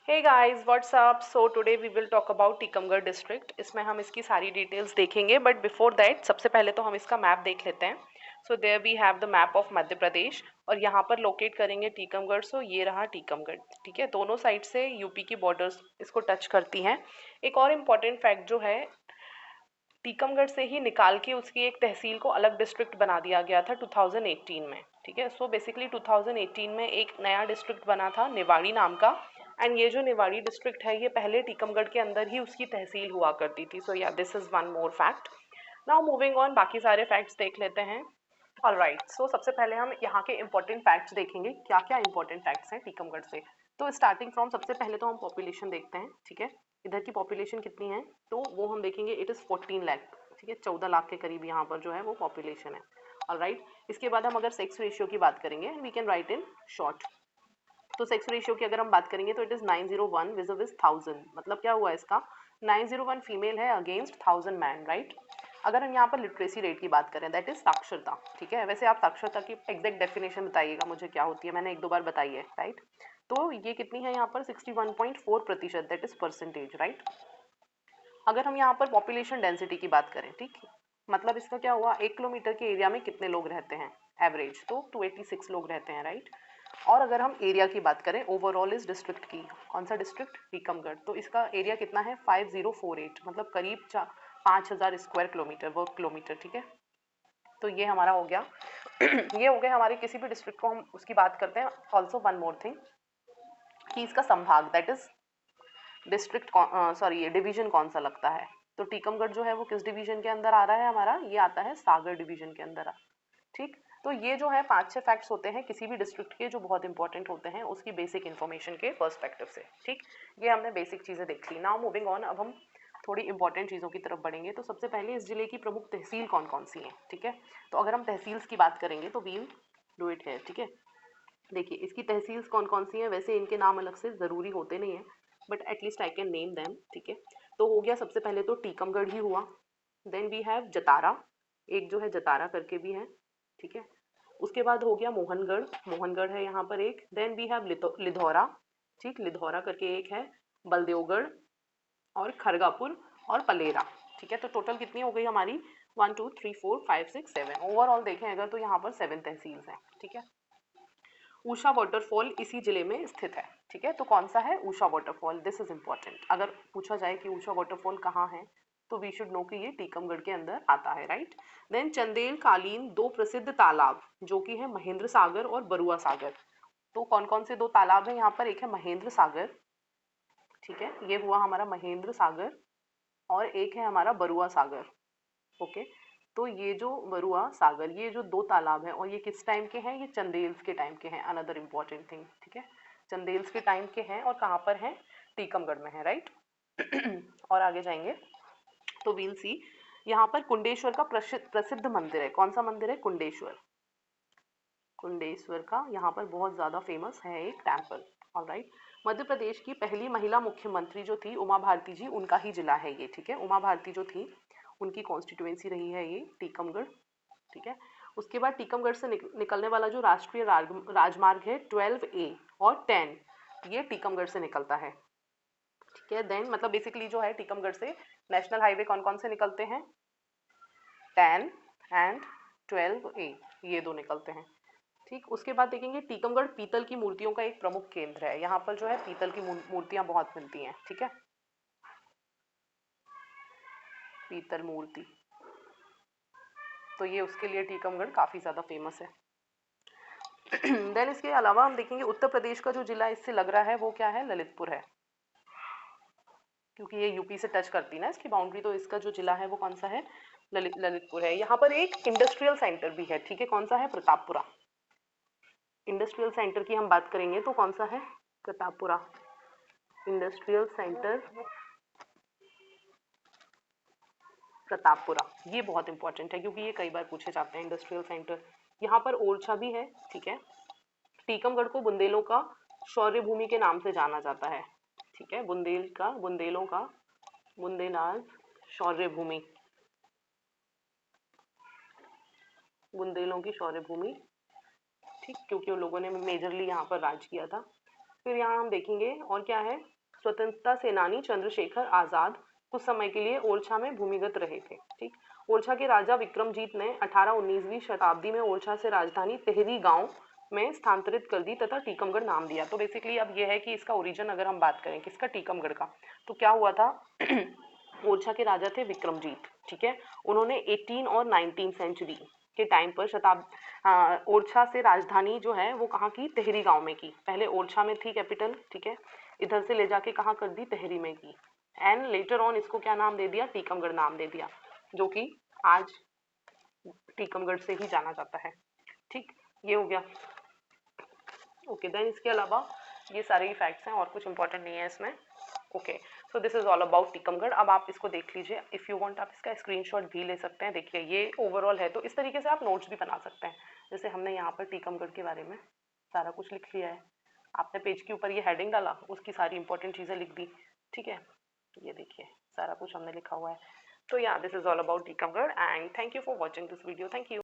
Hey guys, what's up? So today we will talk about Tikamgarh district. इसमें हम इसकी सारी डिटेल्स देखेंगे, बट बिफोर दैट सबसे पहले तो हम इसका मैप देख लेते हैं। So there we have the map of Madhya Pradesh और यहाँ पर लोकेट करेंगे टीकमगढ़। सो ये रहा टीकमगढ़, ठीक है। दोनों साइड से यूपी की बॉर्डर्स इसको टच करती हैं। एक और इम्पॉर्टेंट फैक्ट जो है, टीकमगढ़ से ही निकाल के उसकी एक तहसील को अलग डिस्ट्रिक्ट बना दिया गया था 2018 में, ठीक है। सो बेसिकली 2018 में एक नया डिस्ट्रिक्ट बना था निवाड़ी नाम का। एंड ये जो निवाड़ी डिस्ट्रिक्ट है, ये पहले टीकमगढ़ के अंदर ही उसकी तहसील हुआ करती थी। सो या this is one more fact. Now moving on, बाकी सारे फैक्ट्स देख लेते हैं। ऑलराइट, सो सबसे पहले हम यहाँ के इंपॉर्टेंट फैक्ट्स देखेंगे, क्या क्या इंपॉर्टेंट फैक्ट्स हैं टीकमगढ़ से। तो स्टार्टिंग फ्रॉम सबसे पहले तो हम पॉपुलेशन देखते हैं, ठीक है। इधर की पॉपुलेशन कितनी है, तो वो हम देखेंगे। इट इज़ 14 लाख, ठीक है। 14 लाख के करीब यहाँ पर जो है वो पॉपुलेशन है। ऑलराइट, इसके बाद हम अगर सेक्स रेशियो की बात करेंगे, we can write in short. तो सेक्स रेशियो की अगर हम बात करेंगे तो इट इज़ 901 विज़ 1000। मतलब क्या हुआ इसका, 901 फीमेल है अगेंस्ट 1000 मैन, राइट। अगर हम यहाँ पर लिटरेसी रेट की बात करें, दैट इज साक्षरता, ठीक है। वैसे आप साक्षरता की एग्जैक्ट डेफिनेशन बताइएगा मुझे क्या होती है, मैंने एक दो बार बताई है, राइट। तो ये कितनी है यहाँ पर 61.4%, दैट इज परसेंटेज, राइट। अगर हम यहाँ पर पॉपुलेशन डेंसिटी की बात करें, ठीक, मतलब इसका क्या हुआ, 1 किलोमीटर के एरिया में कितने लोग रहते हैं एवरेज, तो 286 लोग रहते हैं, राइट। और अगर हम एरिया की बात करें ओवरऑल इस डिस्ट्रिक्ट की, कौन सा डिस्ट्रिक्ट, टीकमगढ़, तो इसका एरिया कितना है 5048, मतलब करीब 5000 स्क्वायर किलोमीटर, वर्ग किलोमीटर, ठीक है। तो ये हमारा हो गया। ये हो गया हमारे किसी भी डिस्ट्रिक्ट को हम उसकी बात करते हैं। ऑल्सो वन मोर थिंग कि इसका संभाग, दैट इज डिस्ट्रिक्ट, सॉरी ये डिवीजन कौन सा लगता है। तो टीकमगढ़ जो है वो किस डिवीजन के अंदर आ रहा है हमारा, ये आता है सागर डिवीजन के अंदर, ठीक। तो ये जो है 5-6 फैक्ट्स होते हैं किसी भी डिस्ट्रिक्ट के जो बहुत इंपॉर्टेंट होते हैं उसकी बेसिक इन्फॉर्मेशन के पर्सपेक्टिव से, ठीक। ये हमने बेसिक चीज़ें देख ली। नाउ मूविंग ऑन, अब हम थोड़ी इंपॉर्टेंट चीज़ों की तरफ बढ़ेंगे। तो सबसे पहले इस जिले की प्रमुख तहसील कौन कौन सी हैं, ठीक है। तो अगर हम तहसील्स की बात करेंगे तो वील डू इट है, ठीक है। देखिए इसकी तहसील्स कौन कौन सी हैं, वैसे इनके नाम अलग से ज़रूरी होते नहीं हैं, but at least I can name them, ठीक है। तो हो गया सबसे पहले तो टीकमगढ़ ही हुआ। देन वी हैव जतारा, एक जो है जतारा करके भी है, ठीक है। उसके बाद हो गया मोहनगढ़, मोहनगढ़ है यहाँ पर एक। देन वी हैव लिधौरा, ठीक, लिधौरा करके एक है। बलदेवगढ़ और खरगापुर और पलेरा, ठीक है। तो टोटल कितनी हो गई हमारी, 1 2 3 4 5 6 7, ओवरऑल देखें अगर तो यहाँ पर 7 तहसील्स हैं, ठीक है। ऊषा वाटरफॉल इसी जिले में स्थित है, ठीक है। तो कौन सा है Usha waterfall, this is important. अगर पूछा जाए कि ऊषा वाटरफॉल कहाँ है, तो वी शुड नो कि ये टीकमगढ़ के अंदर आता है, राइट। देन चंदेल कालीन 2 प्रसिद्ध तालाब जो कि है महेंद्र सागर और बरुआ सागर। तो कौन कौन से 2 तालाब हैं यहाँ पर, एक है महेंद्र सागर, ठीक है, ये हुआ हमारा महेंद्र सागर, और एक है हमारा बरुआ सागर, ओके। तो ये जो बरुआ सागर, ये जो 2 तालाब हैं, और ये किस टाइम के हैं, ये चंदेल्स के टाइम के हैं। अनदर इम्पॉर्टेंट थिंग, ठीक है, चंदेल्स के टाइम के हैं और कहाँ पर हैं, टीकमगढ़ में है, राइट। और आगे जाएंगे तो वील सी, यहाँ पर कुंडेश्वर का प्रसिद्ध मंदिर है। कौन सा मंदिर है, कुंडेश्वर, कुंडेश्वर का यहाँ पर बहुत ज़्यादा फेमस है एक टेम्पल, ऑलराइट। मध्य प्रदेश की पहली महिला मुख्यमंत्री जो थी उमा भारती जी, उनका ही जिला है ये, ठीक है। उमा भारती जो थी उनकी कॉन्स्टिट्यूएंसी रही है ये टीकमगढ़, ठीक है। उसके बाद टीकमगढ़ से निकलने वाला जो राष्ट्रीय राजमार्ग है 12A और 10, ये टीकमगढ़ से निकलता है, ठीक है। देन मतलब बेसिकली जो है टीकमगढ़ से नेशनल हाईवे कौन कौन से निकलते हैं, 10 एंड 12A, ये 2 निकलते हैं, ठीक। उसके बाद देखेंगे टीकमगढ़ पीतल की मूर्तियों का एक प्रमुख केंद्र है। यहाँ पर जो है पीतल की मूर्तियाँ बहुत मिलती हैं, ठीक है, पीतल मूर्ति, तो ये उसके लिए टीकमगढ़ काफ़ी ज़्यादा फेमस है। देन इसके अलावा हम देखेंगे उत्तर प्रदेश का जो जिला इससे लग रहा है वो क्या है, ललितपुर है, क्योंकि ये यूपी से टच करती है ना इसकी बाउंड्री। तो इसका जो जिला है वो कौन सा है, ललितपुर है। यहाँ पर एक इंडस्ट्रियल सेंटर भी है, ठीक है, कौन सा है, प्रतापपुरा। इंडस्ट्रियल सेंटर की हम बात करेंगे तो कौन सा है, प्रतापपुरा इंडस्ट्रियल सेंटर, प्रतापपुरा। ये बहुत इंपॉर्टेंट है क्योंकि ये कई बार पूछे जाते हैं इंडस्ट्रियल सेंटर। यहाँ पर ओरछा भी है, ठीक है। टीकमगढ़ को बुंदेलों का शौर्य भूमि के नाम से जाना जाता है, ठीक है। बुंदेलों का बुंदेलाल शौर्य भूमि, बुंदेलों की शौर्य भूमि, ठीक, क्योंकि उन लोगों ने मेजरली यहाँ पर राज किया था। फिर यहाँ हम देखेंगे और क्या है, स्वतंत्रता सेनानी चंद्रशेखर आजाद कुछ समय के लिए ओरछा में भूमिगत रहे थे। ठीक, ओरछा के राजा विक्रमजीत ने 18-19वीं शताब्दी में ओरछा से राजधानी टिहरी गांव में स्थानांतरित कर दी तथा टीकमगढ़ नाम दिया। तो बेसिकली अब यह है कि इसका ओरिजिन अगर हम बात करें किसका, टीकमगढ़ का, तो क्या हुआ था ओरछा के राजा थे विक्रमजीत। ठीक है, उन्होंने 18 और 19 सेंचुरी के टाइम पर ओरछा से राजधानी जो है वो कहाँ की, टिहरी गांव में की। पहले ओरछा में थी कैपिटल, ठीक है, इधर से ले जाके कहाँ कर दी, टिहरी में की। एंड लेटर ऑन इसको क्या नाम दे दिया, टीकमगढ़ नाम दे दिया, जो कि आज टीकमगढ़ से ही जाना जाता है। ठीक, ये हो गया। ओके, देन इसके अलावा ये सारे ही फैक्ट्स हैं और कुछ इंपॉर्टेंट नहीं है इसमें। Okay, so this is all about Tikamgarh. अब आप इसको देख लीजिए, इफ़ यू वांट आप इसका स्क्रीनशॉट भी ले सकते हैं। देखिए ये ओवरऑल है, तो इस तरीके से आप नोट्स भी बना सकते हैं। जैसे हमने यहाँ पर टीकमगढ़ के बारे में सारा कुछ लिख लिया है, आपने पेज के ऊपर ये हेडिंग डाला, उसकी सारी इंपॉर्टेंट चीज़ें लिख दी। ठीक है, ये देखिए सारा कुछ हमने लिखा हुआ है। तो या this is all about Tikamgarh and thank you for watching this video. Thank you.